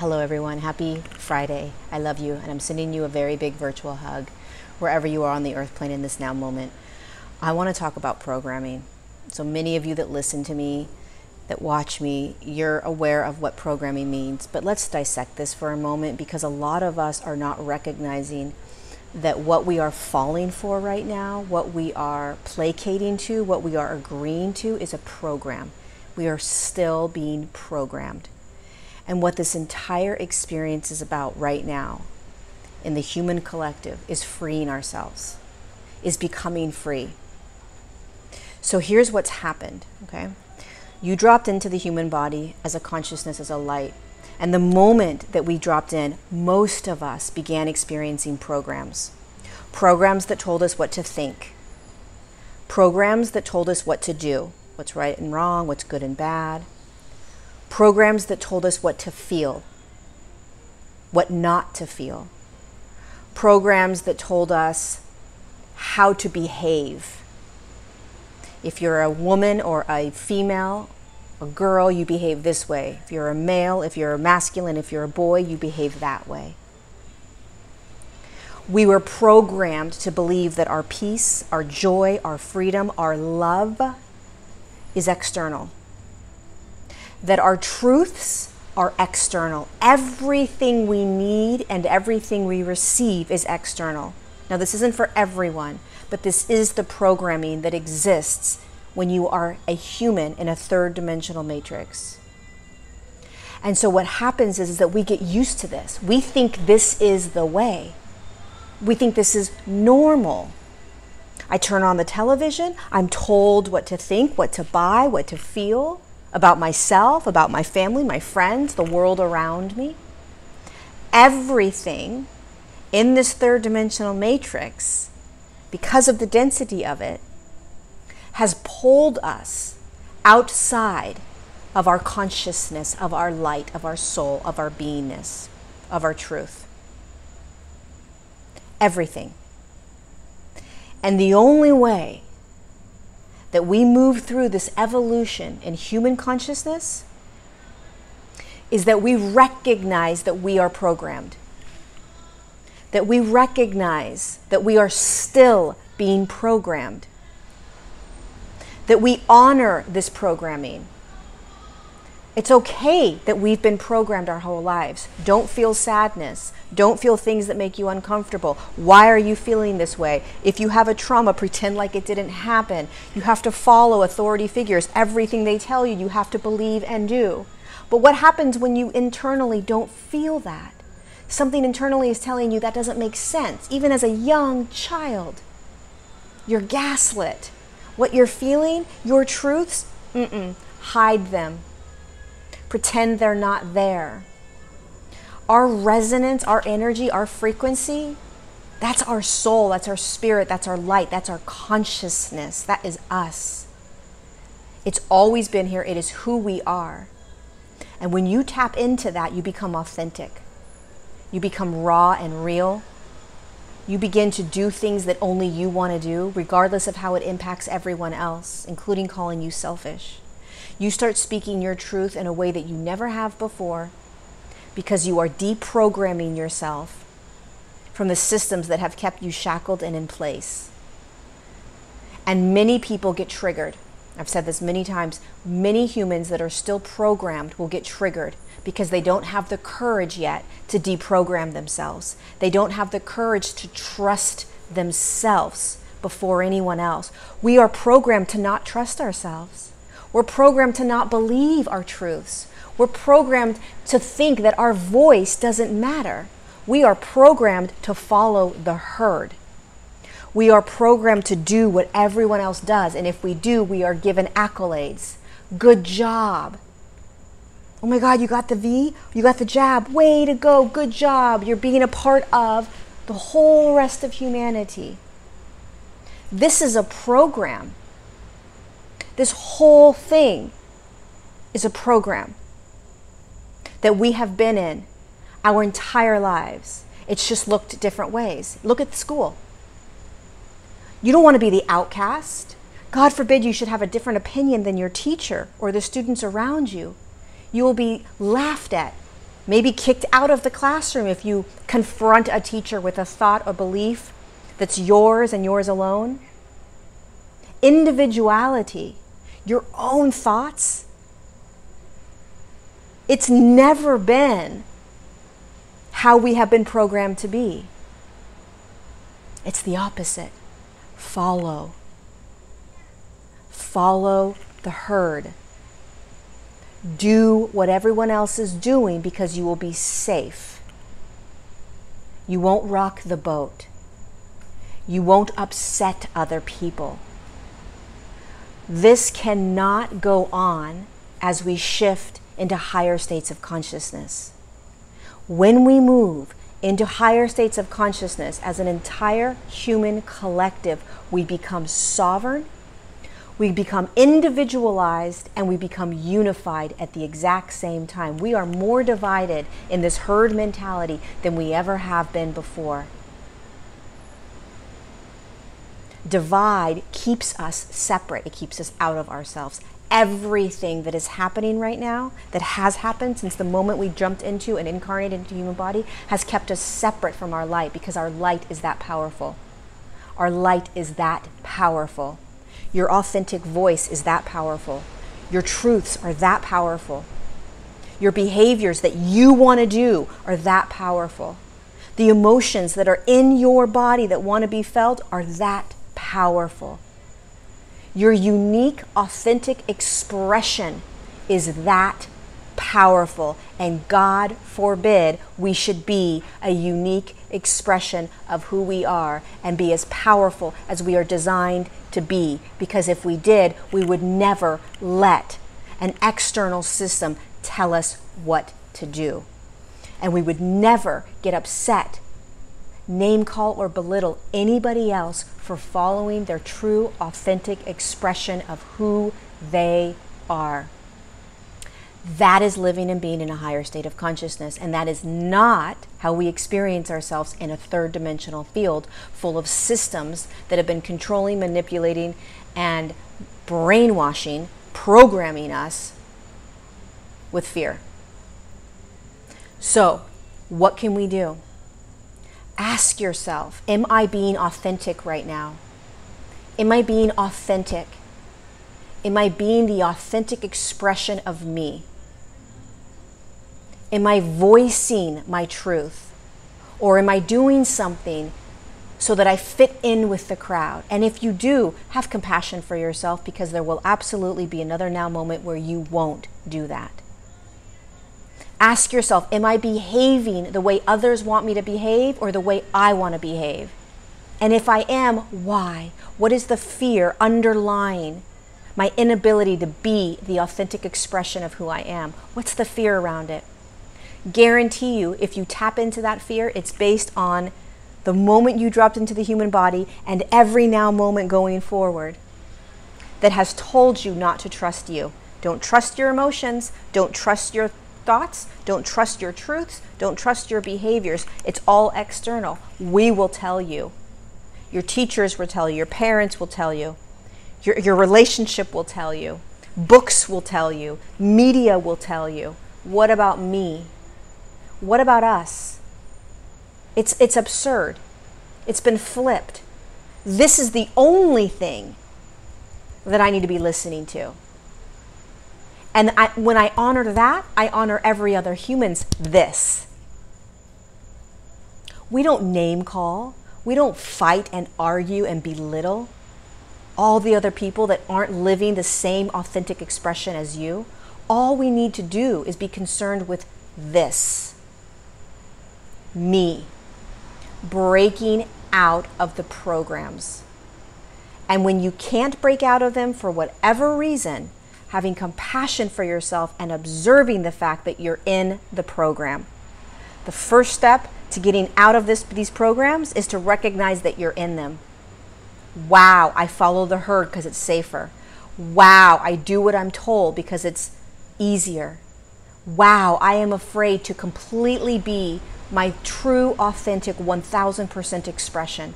Hello everyone, happy Friday. I love you and I'm sending you a very big virtual hug wherever you are on the earth plane in this now moment. I want to talk about programming. So many of you that listen to me, that watch me, you're aware of what programming means, but let's dissect this for a moment because a lot of us are not recognizing that what we are falling for right now, what we are placating to, what we are agreeing to is a program. We are still being programmed. And what this entire experience is about right now in the human collective is freeing ourselves, is becoming free. So here's what's happened, okay? You dropped into the human body as a consciousness, as a light. And the moment that we dropped in, most of us began experiencing programs. Programs that told us what to think. Programs that told us what to do, what's right and wrong, what's good and bad. Programs that told us what to feel, what not to feel. Programs that told us how to behave. If you're a woman or a female, a girl, you behave this way. If you're a male, if you're a masculine, if you're a boy, you behave that way. We were programmed to believe that our peace, our joy, our freedom, our love is external. That our truths are external. Everything we need and everything we receive is external. Now, this isn't for everyone, but this is the programming that exists when you are a human in a third dimensional matrix. And so what happens is that we get used to this. We think this is the way. We think this is normal. I turn on the television, I'm told what to think, what to buy, what to feel about myself, about my family, my friends, the world around me. Everything in this third dimensional matrix, because of the density of it, has pulled us outside of our consciousness, of our light, of our soul, of our beingness, of our truth. Everything. And the only way that we move through this evolution in human consciousness is that we recognize that we are programmed. That we recognize that we are still being programmed. That we honor this programming. It's okay that we've been programmed our whole lives. Don't feel sadness. Don't feel things that make you uncomfortable. Why are you feeling this way? If you have a trauma, pretend like it didn't happen. You have to follow authority figures. Everything they tell you, you have to believe and do. But what happens when you internally don't feel that? Something internally is telling you that doesn't make sense. Even as a young child, you're gaslit. What you're feeling, your truths, hide them. Pretend they're not there. Our resonance, our energy, our frequency, that's our soul, that's our spirit, that's our light, that's our consciousness. That is us. It's always been here. It is who we are. And when you tap into that, you become authentic. You become raw and real. You begin to do things that only you want to do, regardless of how it impacts everyone else, including calling you selfish. You start speaking your truth in a way that you never have before because you are deprogramming yourself from the systems that have kept you shackled and in place. And many people get triggered. I've said this many times. Many humans that are still programmed will get triggered because they don't have the courage yet to deprogram themselves. They don't have the courage to trust themselves before anyone else. We are programmed to not trust ourselves. We're programmed to not believe our truths. We're programmed to think that our voice doesn't matter. We are programmed to follow the herd. We are programmed to do what everyone else does. And if we do, we are given accolades. Good job. Oh my God, you got the V? You got the jab. Way to go. Good job. You're being a part of the whole rest of humanity. This is a program. This whole thing is a program that we have been in our entire lives. It's just looked different ways. Look at school. You don't want to be the outcast. God forbid you should have a different opinion than your teacher or the students around you. You will be laughed at, maybe kicked out of the classroom if you confront a teacher with a thought or belief that's yours and yours alone. Individuality, your own thoughts. It's never been how we have been programmed to be. It's the opposite. Follow. Follow the herd. Do what everyone else is doing because you will be safe. You won't rock the boat. You won't upset other people. This cannot go on as we shift into higher states of consciousness. When we move into higher states of consciousness as an entire human collective, we become sovereign, we become individualized, and we become unified at the exact same time. We are more divided in this herd mentality than we ever have been before. Divide keeps us separate. It keeps us out of ourselves. Everything that is happening right now, that has happened since the moment we jumped into and incarnated into human body, has kept us separate from our light because our light is that powerful. Our light is that powerful. Your authentic voice is that powerful. Your truths are that powerful. Your behaviors that you want to do are that powerful. The emotions that are in your body that want to be felt are that powerful. Your unique, authentic expression is that powerful. And God forbid we should be a unique expression of who we are and be as powerful as we are designed to be. Because if we did, we would never let an external system tell us what to do. And we would never get upset, name call, or belittle anybody else for following their true, authentic expression of who they are. That is living and being in a higher state of consciousness, and that is not how we experience ourselves in a third-dimensional field full of systems that have been controlling, manipulating, and brainwashing, programming us with fear. So, what can we do? Ask yourself, am I being authentic right now? Am I being authentic? Am I being the authentic expression of me? Am I voicing my truth? Or am I doing something so that I fit in with the crowd? And if you do, have compassion for yourself, because there will absolutely be another now moment where you won't do that. Ask yourself, am I behaving the way others want me to behave or the way I want to behave? And if I am, why? What is the fear underlying my inability to be the authentic expression of who I am? What's the fear around it? Guarantee you, if you tap into that fear, it's based on the moment you dropped into the human body and every now moment going forward that has told you not to trust you. Don't trust your emotions. Don't trust your thoughts. Don't trust your truths. Don't trust your behaviors. It's all external. We will tell you. Your teachers will tell you. Your parents will tell you. Your relationship will tell you. Books will tell you. Media will tell you. What about me? What about us? It's absurd. It's been flipped. This is the only thing that I need to be listening to. And when I honor that, I honor every other human's this. We don't name call. We don't fight and argue and belittle all the other people that aren't living the same authentic expression as you. All we need to do is be concerned with this. Me. Breaking out of the programs. And when you can't break out of them for whatever reason, having compassion for yourself and observing the fact that you're in the program. The first step to getting out of these programs is to recognize that you're in them. Wow, I follow the herd because it's safer. Wow, I do what I'm told because it's easier. Wow, I am afraid to completely be my true, authentic, 1000% expression.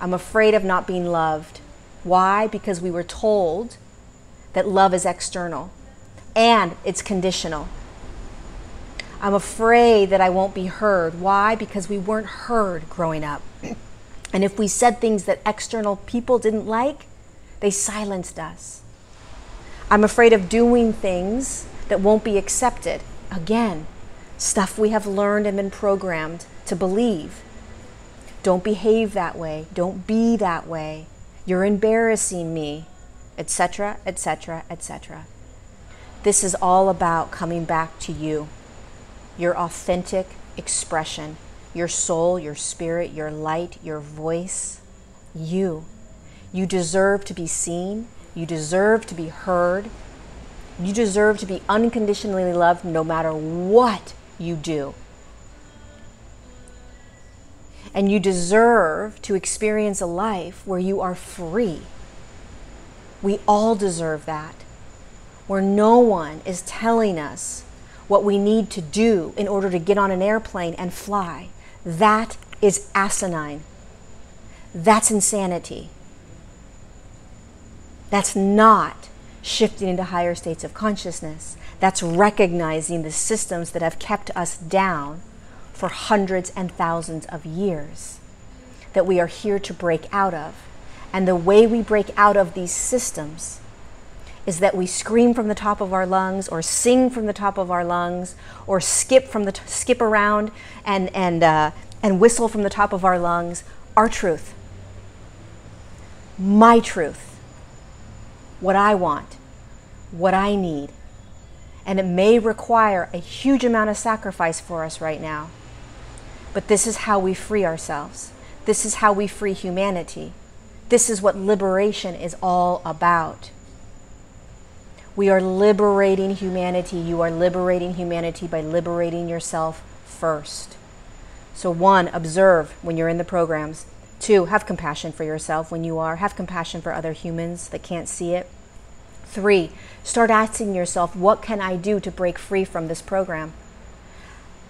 I'm afraid of not being loved. Why? Because we were told that love is external and it's conditional. I'm afraid that I won't be heard. Why? Because we weren't heard growing up. And if we said things that external people didn't like, they silenced us. I'm afraid of doing things that won't be accepted. Again, stuff we have learned and been programmed to believe. Don't behave that way. Don't be that way. You're embarrassing me, etc., etc., etc. This is all about coming back to you, your authentic expression, your soul, your spirit, your light, your voice, you. You deserve to be seen. You deserve to be heard. You deserve to be unconditionally loved no matter what you do. And you deserve to experience a life where you are free. We all deserve that. Where no one is telling us what we need to do in order to get on an airplane and fly. That is asinine. That's insanity. That's not shifting into higher states of consciousness. That's recognizing the systems that have kept us down for hundreds and thousands of years that we are here to break out of. And the way we break out of these systems is that we scream from the top of our lungs, or sing from the top of our lungs, or skip around and whistle from the top of our lungs. Our truth, my truth, what I want, what I need. And it may require a huge amount of sacrifice for us right now. But this is how we free ourselves. This is how we free humanity. This is what liberation is all about. We are liberating humanity. You are liberating humanity by liberating yourself first. So 1, observe when you're in the programs. 2, have compassion for yourself when you are. Have compassion for other humans that can't see it. 3, start asking yourself, what can I do to break free from this program?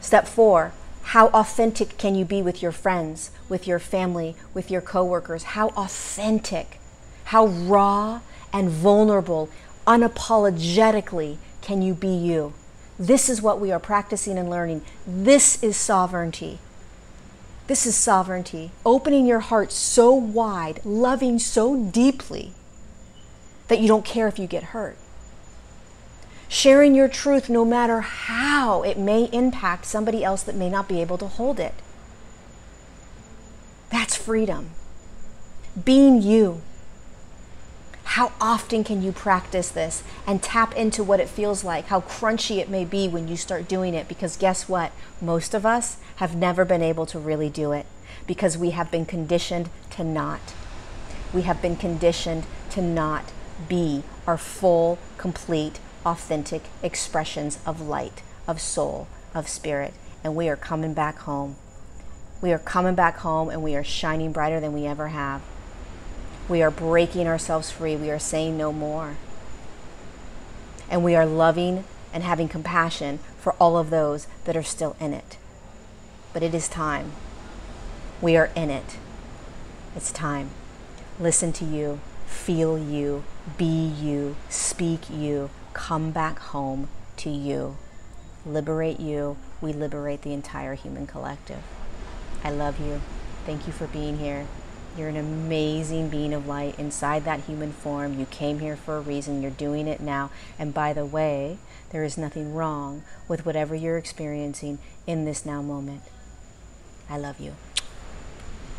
Step 4, how authentic can you be with your friends, with your family, with your coworkers? How authentic, how raw and vulnerable, unapologetically can you be you? This is what we are practicing and learning. This is sovereignty. This is sovereignty. Opening your heart so wide, loving so deeply that you don't care if you get hurt. Sharing your truth no matter how it may impact somebody else that may not be able to hold it. That's freedom. Being you. How often can you practice this and tap into what it feels like, how crunchy it may be when you start doing it? Because guess what? Most of us have never been able to really do it because we have been conditioned to not. We have been conditioned to not be our full, complete, authentic expressions of light, of soul, of spirit. And we are coming back home. We are coming back home, and we are shining brighter than we ever have. We are breaking ourselves free. We are saying no more. And we are loving and having compassion for all of those that are still in it. But it is time. We are in it. It's time. Listen to you, feel you, be you, speak you, come back home to you. Liberate you. We liberate the entire human collective. I love you. Thank you for being here. You're an amazing being of light inside that human form. You came here for a reason. You're doing it now. And by the way, there is nothing wrong with whatever you're experiencing in this now moment. I love you.